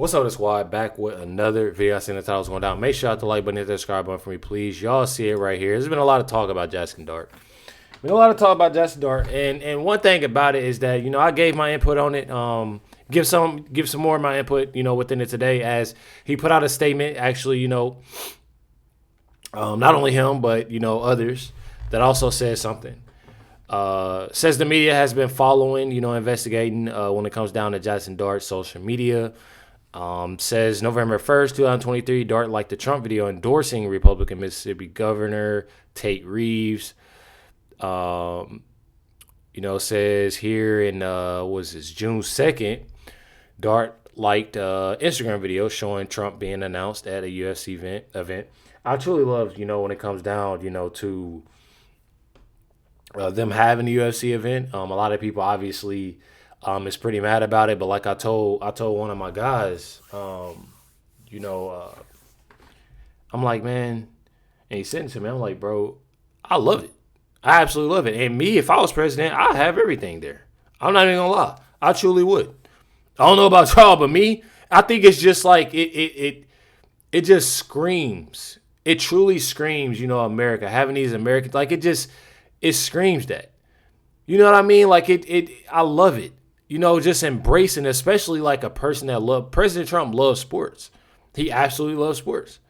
What's up, the squad? Back with another video. I seen the titles going down. Make sure you hit the like button, hit the subscribe button for me, please. Y'all see it right here. There's been a lot of talk about Jaxson Dart. Been a lot of talk about Jaxson Dart, and one thing about it is that I gave my input on it. Give some more of my input within it today, as he put out a statement. Actually, not only him but others that also says something. Says the media has been following, investigating when it comes down to Jaxson Dart's social media. Says November 1st, 2023, Dart liked the Trump video endorsing Republican Mississippi Governor Tate Reeves. Says here in June 2nd, Dart liked Instagram video showing Trump being announced at a UFC event. I truly love, when it comes down, to them having a UFC event. A lot of people obviously is pretty mad about it, but like I told one of my guys, I'm like, man, and he said to me, I'm like, bro, I love it. I absolutely love it. And me, if I was president, I'd have everything there. I'm not even gonna lie. I truly would. I don't know about y'all, but me, I think it's just like it just screams. It truly screams, America. Having these Americans, like it screams that. You know what I mean? Like I love it. Just embracing, especially like a person that President Trump loves sports. He absolutely loves sports.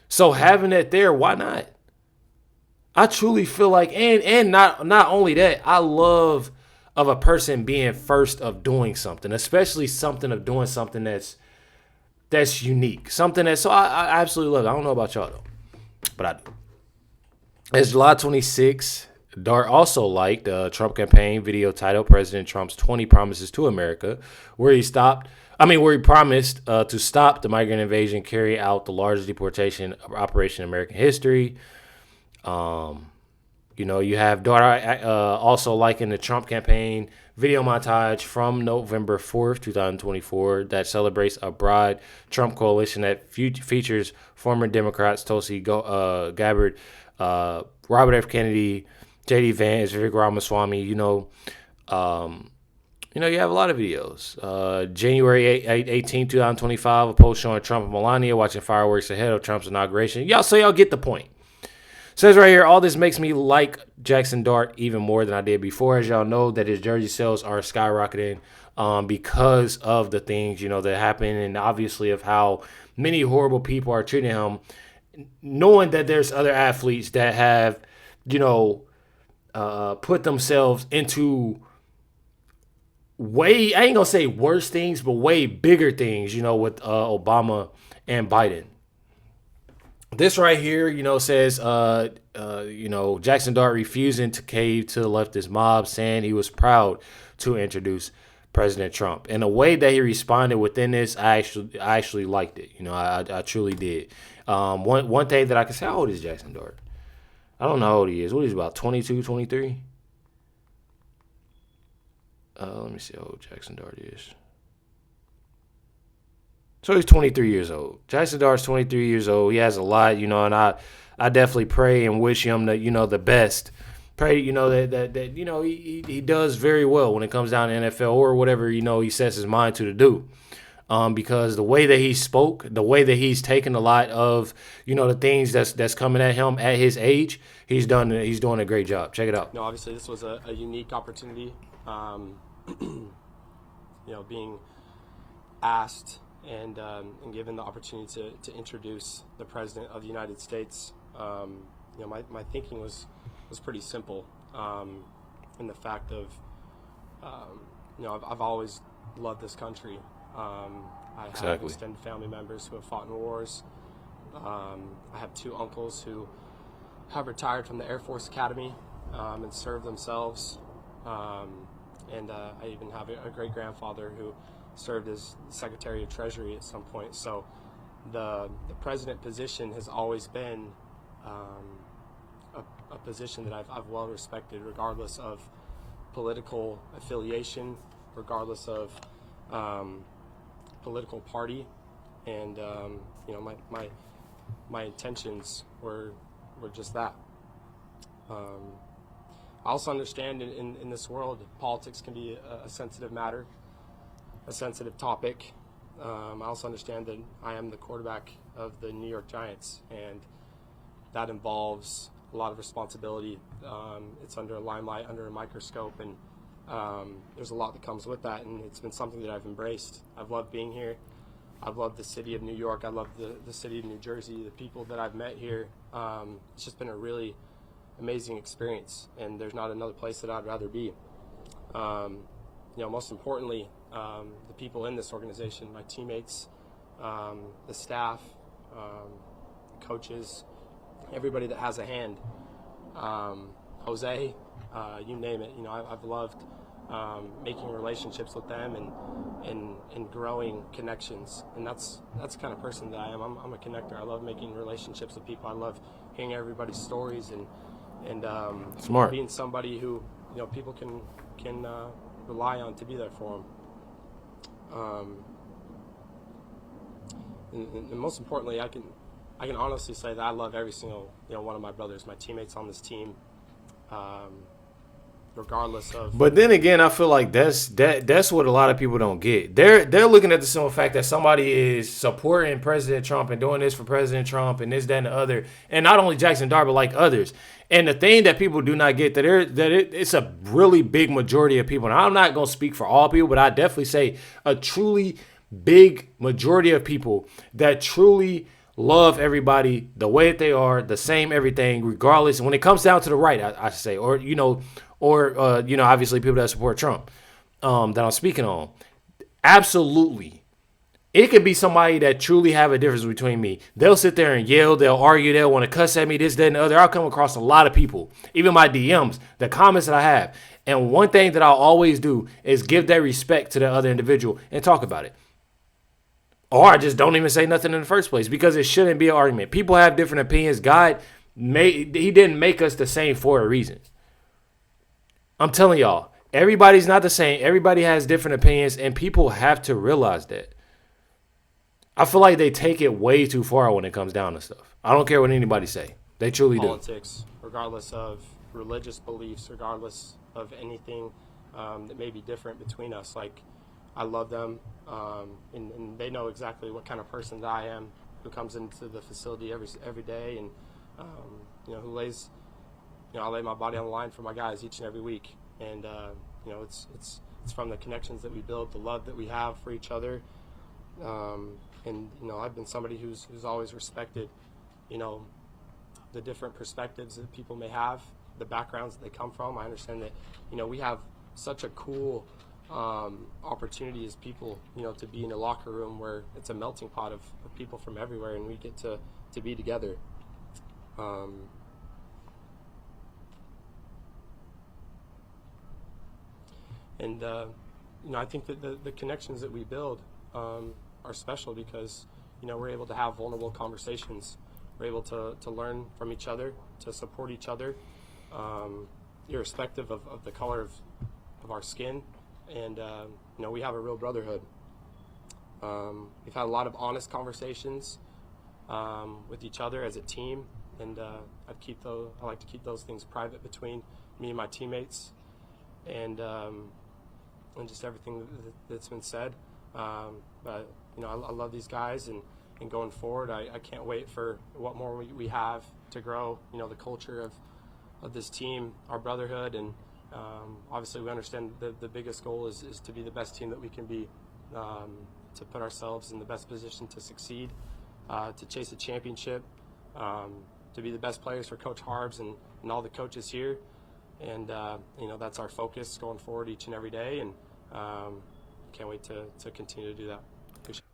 So having that there, why not? I truly feel like, and not only that, I love of a person being first of doing something, especially doing something that's unique. Something that, so I absolutely love it. I don't know about y'all though, but I do. It's July 26th. Dart also liked a Trump campaign video titled President Trump's 20 Promises to America, where he promised to stop the migrant invasion, carry out the largest deportation operation in American history. You have Dart also liking the Trump campaign video montage from November 4th, 2024, that celebrates a broad Trump coalition that features former Democrats Tulsi Gabbard, Robert F. Kennedy, J.D. Vance, Vivek Ramaswamy. You have a lot of videos. January 18, 2025, a post showing Trump and Melania watching fireworks ahead of Trump's inauguration. Y'all get the point. Says right here, all this makes me like Jaxson Dart even more than I did before. As y'all know, that his jersey sales are skyrocketing because of the things, that happen, and obviously of how many horrible people are treating him, knowing that there's other athletes that have, put themselves into way, I ain't gonna say worse things, but way bigger things, with Obama and Biden. This right here, says, Jaxson Dart refusing to cave to the leftist mob, saying he was proud to introduce President Trump. And the way that he responded within this, I actually liked it. I truly did. One thing that I can say, how old is Jaxson Dart? I don't know how old he is. What is he, about 22, 23? Let me see how old Jaxson Dart is. So he's 23 years old. Jaxson Dart's 23 years old. He has a lot, and I definitely pray and wish him the best. Pray, that he does very well when it comes down to NFL or whatever, he sets his mind to do. Because the way that he spoke, the way that he's taken a lot of, the things that's coming at him at his age, he's doing a great job. Check it out. No, obviously this was a unique opportunity. Being asked and given the opportunity to introduce the President of the United States, my thinking was pretty simple, in the fact of, I've always loved this country. I have extended family members who have fought in wars. I have two uncles who have retired from the Air Force Academy and served themselves. And I even have a great-grandfather who served as Secretary of Treasury at some point. So the president position has always been a position that I've well respected, regardless of political affiliation, regardless of political party. And my intentions were just that. I also understand in this world, politics can be a sensitive matter, a sensitive topic, I also understand that I am the quarterback of the New York Giants, and that involves a lot of responsibility. It's under a limelight, under a microscope, and there's a lot that comes with that, and it's been something that I've embraced. I've loved being here. I've loved the city of New York. I love the city of New Jersey, the people that I've met here. It's just been a really amazing experience, and there's not another place that I'd rather be. Most importantly, the people in this organization, my teammates, the staff, coaches, everybody that has a hand, Jose, you name it. I've loved making relationships with them and growing connections, and that's the kind of person that I am. I'm a connector. I love making relationships with people. I love hearing everybody's stories and Smart. being somebody who people can rely on to be there for them. And most importantly, I can honestly say that I love every single one of my brothers, my teammates on this team, regardless of. But then again, I feel like that's what a lot of people don't get. They're looking at the simple fact that somebody is supporting President Trump and doing this for President Trump and this, that, and the other, and not only Jaxson Dart, but like others. And the thing that people do not get it's a really big majority of people. And I'm not gonna speak for all people, but I definitely say a truly big majority of people that truly love everybody the way that they are, the same everything, regardless. When it comes down to the right, I should say, or obviously people that support Trump, that I'm speaking on. Absolutely. It could be somebody that truly have a difference between me. They'll sit there and yell, they'll argue, they'll want to cuss at me, this, that, and the other. I'll come across a lot of people, even my DMs, the comments that I have. And one thing that I'll always do is give that respect to the other individual and talk about it. Or I just don't even say nothing in the first place because it shouldn't be an argument. People have different opinions. God, he didn't make us the same for a reason. I'm telling y'all, everybody's not the same. Everybody has different opinions, and people have to realize that. I feel like they take it way too far when it comes down to stuff. I don't care what anybody say. They truly do. Politics, regardless of religious beliefs, regardless of anything that may be different between us. Like, I love them, and they know exactly what kind of person that I am, who comes into the facility every day, and who lays. I lay my body on the line for my guys each and every week, and it's from the connections that we build, the love that we have for each other, and I've been somebody who's always respected, the different perspectives that people may have, the backgrounds that they come from. I understand that we have such a cool opportunity as people, to be in a locker room where it's a melting pot of people from everywhere, and we get to be together. I think that the connections that we build are special because, we're able to have vulnerable conversations. We're able to learn from each other, to support each other, irrespective of the color of our skin. And, we have a real brotherhood. We've had a lot of honest conversations with each other as a team, and I like to keep those things private between me and my teammates, and just everything that's been said. But I love these guys, and going forward, I can't wait for what more we have to grow. The culture of this team, our brotherhood, and obviously we understand the biggest goal is to be the best team that we can be, to put ourselves in the best position to succeed, to chase a championship, to be the best players for Coach Harbs and all the coaches here. And, that's our focus going forward each and every day, and can't wait to continue to do that.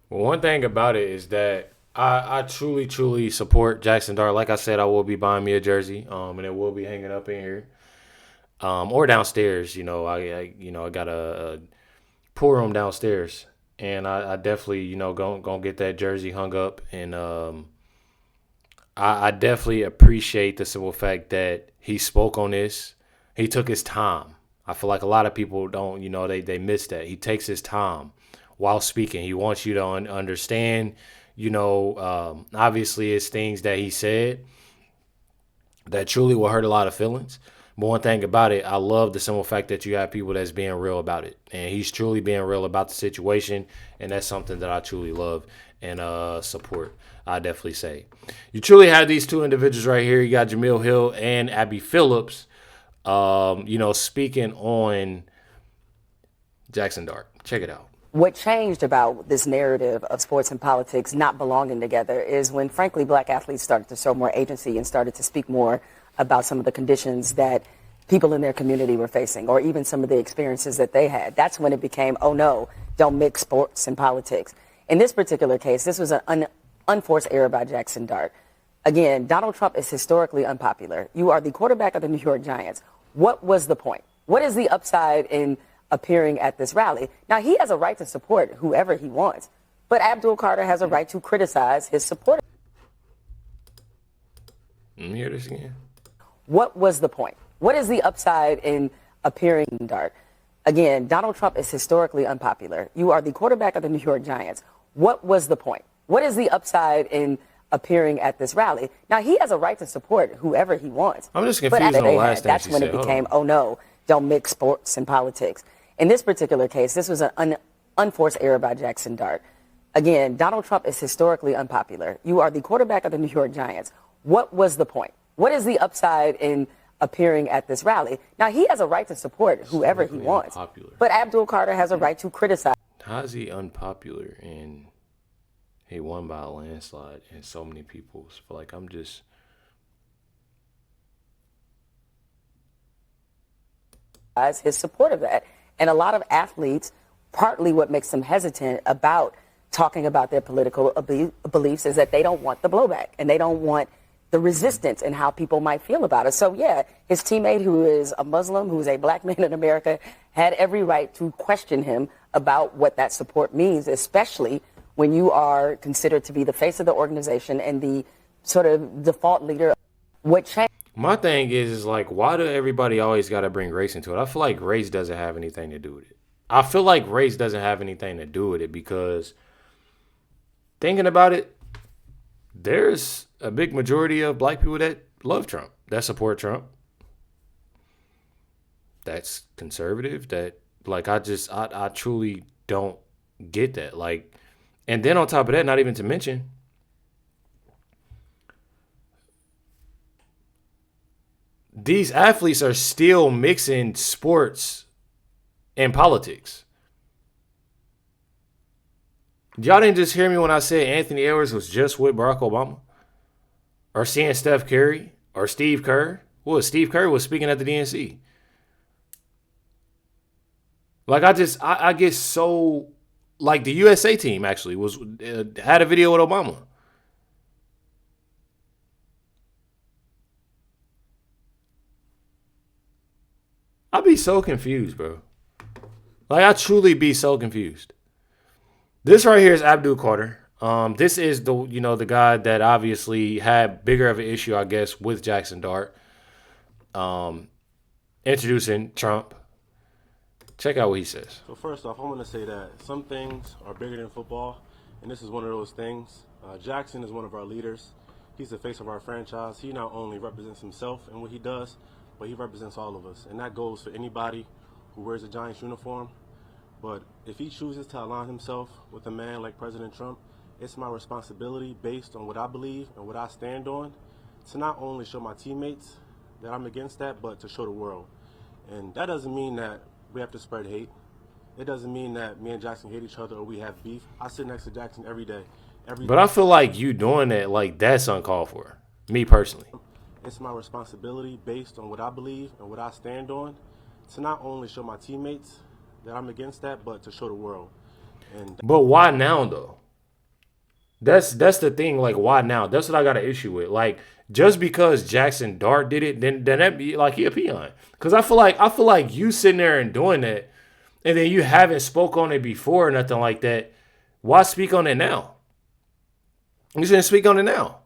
Well, one thing about it is that I truly, truly support Jaxson Dart. Like I said, I will be buying me a jersey, and it will be hanging up in here, or downstairs. I got a pool room downstairs, and I definitely, gonna get that jersey hung up, and I definitely appreciate the simple fact that he spoke on this. He took his time. I feel like a lot of people don't, they miss that. He takes his time while speaking. He wants you to understand, obviously it's things that he said that truly will hurt a lot of feelings. But one thing about it, I love the simple fact that you have people that's being real about it. And he's truly being real about the situation. And that's something that I truly love and support, I definitely say. You truly have these two individuals right here. You got Jemele Hill and Abby Phillips, speaking on Jaxson Dart. Check it out. What changed about this narrative of sports and politics not belonging together is when, frankly, black athletes started to show more agency and started to speak more about some of the conditions that people in their community were facing, or even some of the experiences that they had. That's when it became, oh no, don't mix sports and politics. In this particular case, this was an unforced error by Jaxson Dart. Again, Donald Trump is historically unpopular. You are the quarterback of the New York Giants. What was the point? What is the upside in appearing at this rally? Now, he has a right to support whoever he wants, but Abdul Carter has a right to criticize his supporters. Let me hear this again. What was the point? What is the upside in appearing Dart? Again, Donald Trump is historically unpopular. You are the quarterback of the New York Giants. What was the point? What is the upside in appearing at this rally? Now, he has a right to support whoever he wants. I'm just confused on the last thing that's she when said. it became, oh no, don't mix sports and politics. In this particular case, this was an unforced error by Jaxson Dart. Again, Donald Trump is historically unpopular. You are the quarterback of the New York Giants. What was the point? What is the upside in appearing at this rally? Now, he has a right to support whoever he wants, but Abdul Carter has a right to criticize. How is he unpopular and he won by a landslide and so many people feel like I'm just... his support of that. And a lot of athletes, partly what makes them hesitant about talking about their political beliefs is that they don't want the blowback and they don't want the resistance and how people might feel about it. So, yeah, his teammate, who is a Muslim, who is a black man in America, had every right to question him about what that support means, especially when you are considered to be the face of the organization and the sort of default leader. What changed? My thing is like, why do everybody always got to bring race into it? I feel like race doesn't have anything to do with it. I feel like race doesn't have anything to do with it because thinking about it, there's a big majority of black people that love Trump, that support Trump. That's conservative. That like, I truly don't get that. Like, and then on top of that, not even to mention, these athletes are still mixing sports and politics. Y'all didn't just hear me when I said Anthony Edwards was just with Barack Obama? Or seeing Steph Curry? Or Steve Kerr? Well, Steve Kerr was speaking at the DNC. Like, I get so... Like, the USA team, actually, had a video with Obama. I'd be so confused, bro. Like, I truly be so confused. This right here is Abdul Carter. This is the guy that obviously had bigger of an issue, I guess, with Jaxson Dart. Introducing Trump. Check out what he says. So first off, I want to say that some things are bigger than football, and this is one of those things. Jaxson is one of our leaders. He's the face of our franchise. He not only represents himself and what he does, but he represents all of us. And that goes for anybody who wears a Giants uniform. But if he chooses to align himself with a man like President Trump, it's my responsibility, based on what I believe and what I stand on, to not only show my teammates that I'm against that, but to show the world. And that doesn't mean that we have to spread hate. It doesn't mean that me and Jaxson hate each other or we have beef. I sit next to Jaxson every day. But I feel like you doing that, like, that's uncalled for. Me personally. It's my responsibility, based on what I believe and what I stand on, to not only show my teammates that I'm against that, but to show the world. But why now, though? That's the thing. Like, why now? That's what I got an issue with. Like, just because Jaxson Dart did it, then that be like he a peon. Because I feel like you sitting there and doing that, and then you haven't spoke on it before or nothing like that. Why speak on it now? You shouldn't speak on it now.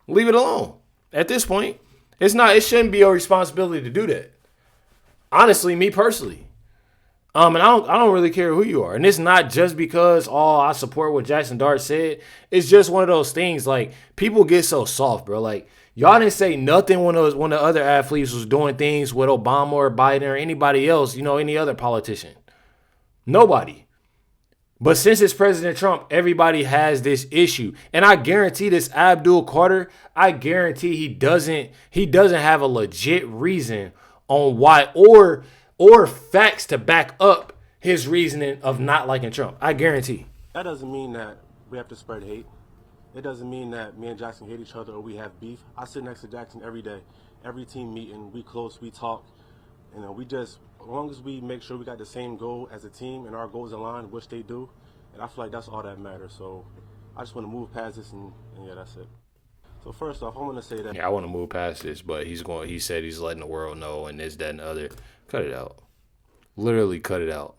Leave it alone. At this point, it shouldn't be your responsibility to do that. Honestly, me personally. And I don't really care who you are. And it's not just because, I support what Jaxson Dart said. It's just one of those things, like, people get so soft, bro. Like, Y'all didn't say nothing when the other athletes was doing things with Obama or Biden or anybody else, any other politician. Nobody. But since it's President Trump, everybody has this issue. And I guarantee this Abdul Carter, I guarantee he doesn't have a legit reason on why or facts to back up his reasoning of not liking Trump. I guarantee. That doesn't mean that we have to spread hate. It doesn't mean that me and Jaxson hate each other or we have beef. I sit next to Jaxson every day. Every team meeting, we close, we talk. As long as we make sure we got the same goal as a team and our goals align, which they do, and I feel like that's all that matters. So I just want to move past this and yeah, that's it. So first off, I want to say that. Yeah, I want to move past this, but he said he's letting the world know and this, that, and the other. Cut it out. Literally cut it out.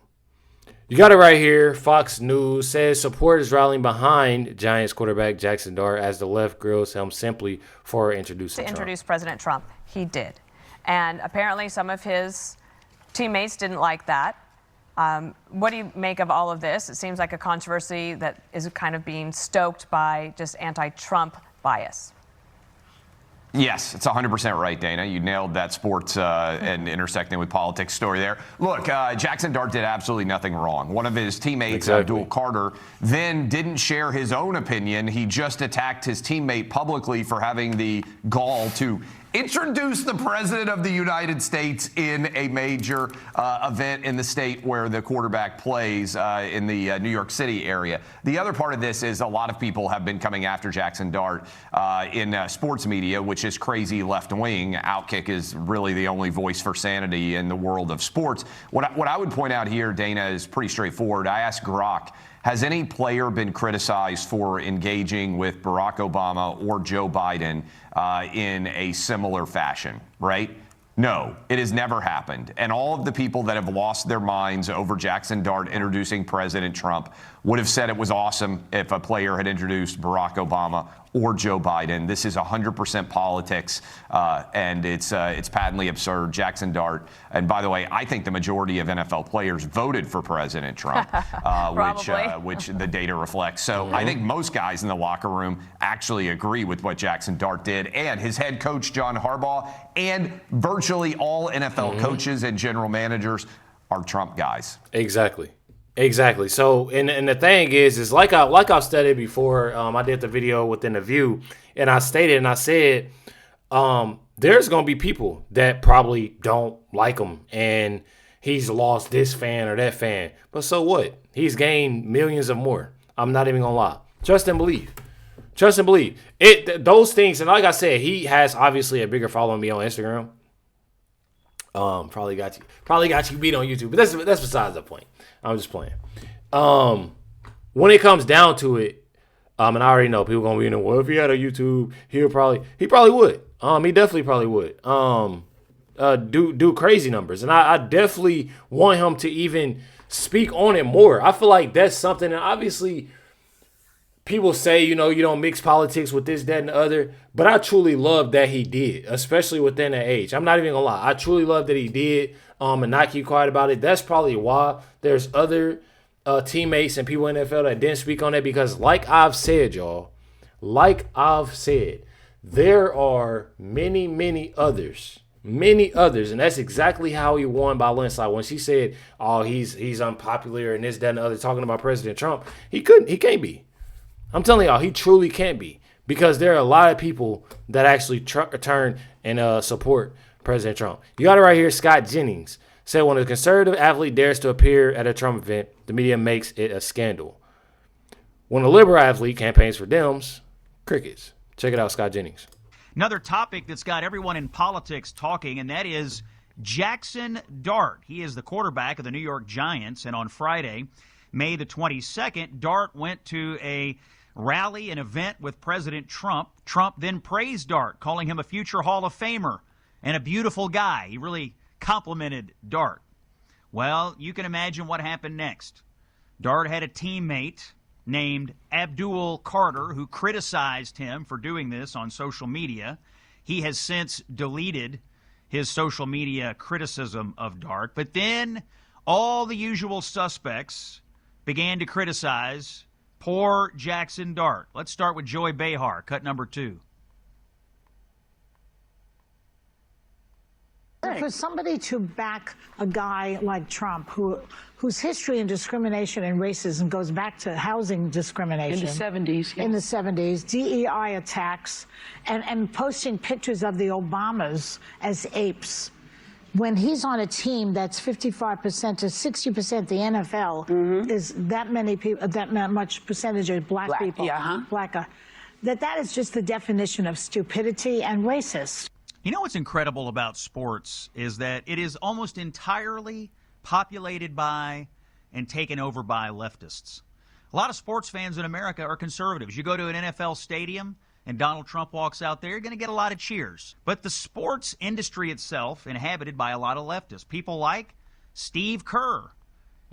You got it right here. Fox News says supporters rallying behind Giants quarterback Jaxson Dart as the left grills him simply for introducing Trump. To introduce President Trump. He did. And apparently some of his teammates didn't like that. What do you make of all of this? It seems like a controversy that is kind of being stoked by just anti-Trump bias. Yes, it's 100% right, Dana. You nailed that sports and intersecting with politics story there. Look, Jaxson Dart did absolutely nothing wrong. One of his teammates, Abdul Carter, then didn't share his own opinion. He just attacked his teammate publicly for having the gall to introduce the President of the United States in a major event in the state where the quarterback plays in the New York City area. The other part of this is a lot of people have been coming after Jaxson Dart in sports media, which is crazy left-wing. Outkick is really the only voice for sanity in the world of sports. What I would point out here, Dana, is pretty straightforward. I asked Grok, has any player been criticized for engaging with Barack Obama or Joe Biden in a similar fashion, right? No, it has never happened. And all of the people that have lost their minds over Jaxson Dart introducing President Trump would have said it was awesome if a player had introduced Barack Obama or Joe Biden. This is 100% politics, and it's patently absurd. Jaxson Dart, and by the way, I think the majority of NFL players voted for President Trump, which the data reflects. So I think most guys in the locker room actually agree with what Jaxson Dart did, and his head coach, John Harbaugh, and virtually all NFL coaches and general managers are Trump guys. Exactly. So, and the thing is like I've stated before, I did the video within the View, and I said, there's going to be people that probably don't like him, and he's lost this fan or that fan. But so what? He's gained millions of more. I'm not even going to lie. Trust and believe. Those things, and like I said, he has obviously a bigger following me on Instagram. Probably got you beat on YouTube, but that's besides the point. I'm just playing. When it comes down to it, and I already know people gonna be well, if he had a YouTube, he probably would. He definitely probably would. Do crazy numbers, and I definitely want him to even speak on it more. I feel like that's something that obviously people say, you don't mix politics with this, that, and the other. But I truly love that he did, especially within that age. I'm not even going to lie. I truly love that he did and not keep quiet about it. That's probably why there's other teammates and people in the NFL that didn't speak on it. Because like I've said, there are many others. And that's exactly how he won by landslide. When she said, he's unpopular and this, that, and the other, talking about President Trump, he can't be. I'm telling y'all, he truly can't be, because there are a lot of people that actually turn and support President Trump. You got it right here. Scott Jennings said, when a conservative athlete dares to appear at a Trump event, the media makes it a scandal. When a liberal athlete campaigns for Dems, crickets. Check it out, Scott Jennings. Another topic that's got everyone in politics talking, and that is Jaxson Dart. He is the quarterback of the New York Giants, and on Friday, May the 22nd, Dart went to a rally, an event with President Trump. Trump then praised Dart, calling him a future Hall of Famer and a beautiful guy. He really complimented Dart. Well, you can imagine what happened next. Dart had a teammate named Abdul Carter who criticized him for doing this on social media. He has since deleted his social media criticism of Dart. But then all the usual suspects began to criticize poor Jaxson Dart. Let's start with Joy Behar, cut number 2. for somebody to back a guy like Trump, whose history in discrimination and racism goes back to housing discrimination. In the 70s, yes. In the 70s, DEI attacks, and posting pictures of the Obamas as apes. When he's on a team that's 55% to 60% the NFL, is that many people, that much percentage of black people, that is just the definition of stupidity and racist. You know what's incredible about sports is that it is almost entirely populated by and taken over by leftists. A lot of sports fans in America are conservatives. You go to an NFL stadium and Donald Trump walks out there, you're going to get a lot of cheers. But the sports industry itself, inhabited by a lot of leftists, people like Steve Kerr,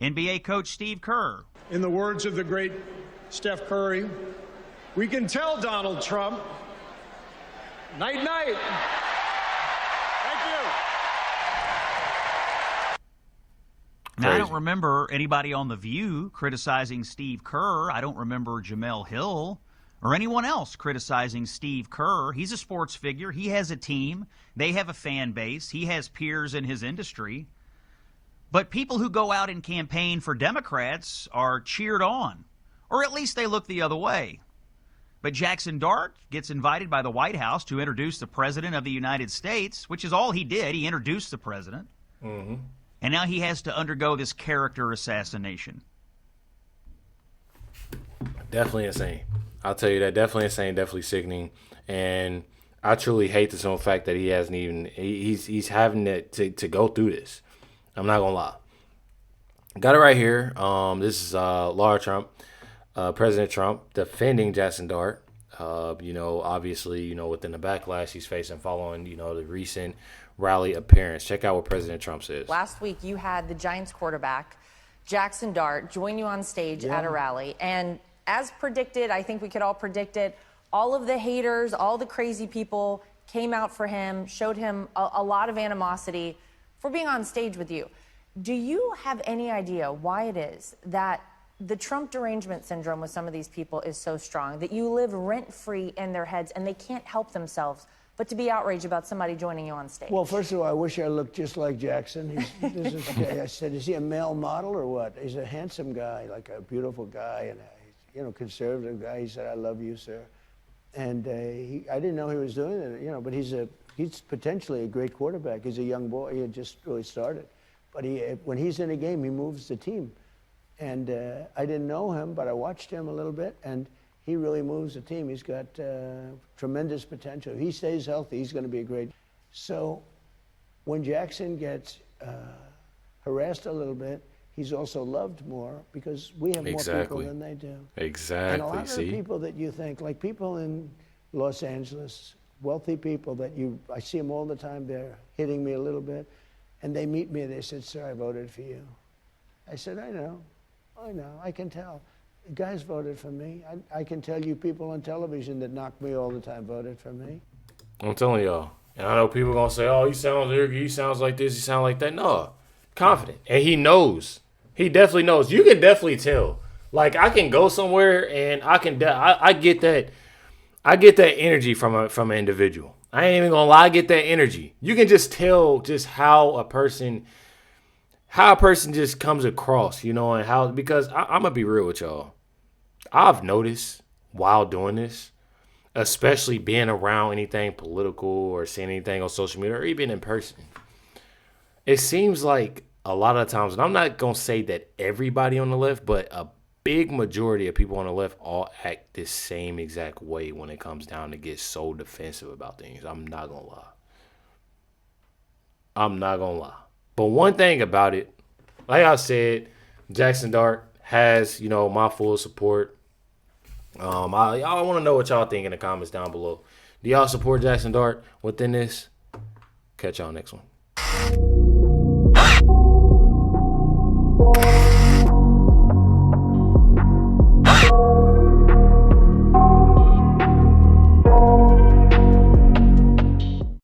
NBA coach Steve Kerr. In the words of the great Steph Curry, we can tell Donald Trump, night, night. Thank you. Now, I don't remember anybody on The View criticizing Steve Kerr. I don't remember Jemele Hill or anyone else criticizing Steve Kerr. He's a sports figure. He has a team. They have a fan base. He has peers in his industry. But people who go out and campaign for Democrats are cheered on, or at least they look the other way. But Jaxson Dart gets invited by the White House to introduce the President of the United States, which is all he did. He introduced the President. And now he has to undergo this character assassination. Definitely insane. I'll tell you that. Definitely insane. Definitely sickening. And I truly hate this on the fact that he hasn't even. He's having to go through this. I'm not gonna lie. Got it right here. This is Laura Trump, President Trump, defending Jaxson Dart. Obviously, within the backlash he's facing following, the recent rally appearance. Check out what President Trump says. Last week, you had the Giants quarterback, Jaxson Dart, join you on stage at a rally. And as predicted, I think we could all predict it, all of the haters, all the crazy people came out for him, showed him a lot of animosity for being on stage with you. Do you have any idea why it is that the Trump derangement syndrome with some of these people is so strong that you live rent-free in their heads and they can't help themselves but to be outraged about somebody joining you on stage? Well, first of all, I wish I looked just like Jaxson. I said, is he a male model or what? He's a handsome guy, like a beautiful guy, and a conservative guy. He said, "I love you, sir." And I didn't know he was doing it, but he's potentially a great quarterback. He's a young boy. He had just really started. But when he's in a game, he moves the team. And I didn't know him, but I watched him a little bit, and he really moves the team. He's got tremendous potential. If he stays healthy, he's going to be a great. So when Jaxson gets harassed a little bit, he's also loved more because we have more people than they do. Exactly. And a lot of the people that you think, like people in Los Angeles, wealthy people that I see them all the time, they're hitting me a little bit, and they meet me and they said, "Sir, I voted for you." I said, I know, I can tell. The guys voted for me. I can tell you people on television that knock me all the time voted for me. I'm telling y'all. And I know people going to say, "Oh, he sounds arrogant, he sounds like this, he sounds like that." No, confident. And he knows. He definitely knows. You can definitely tell. Like, I can go somewhere and I get that. I get that energy from an individual. I ain't even going to lie, I get that energy. You can just tell just how a person just comes across, and how, because I'm going to be real with y'all. I've noticed while doing this, especially being around anything political or seeing anything on social media or even in person, it seems like a lot of times, and I'm not going to say that everybody on the left, but a big majority of people on the left all act the same exact way when it comes down to get so defensive about things. I'm not going to lie. But one thing about it, like I said, Jaxson Dart has, my full support. Y'all want to know what y'all think in the comments down below. Do y'all support Jaxson Dart within this? Catch y'all next one.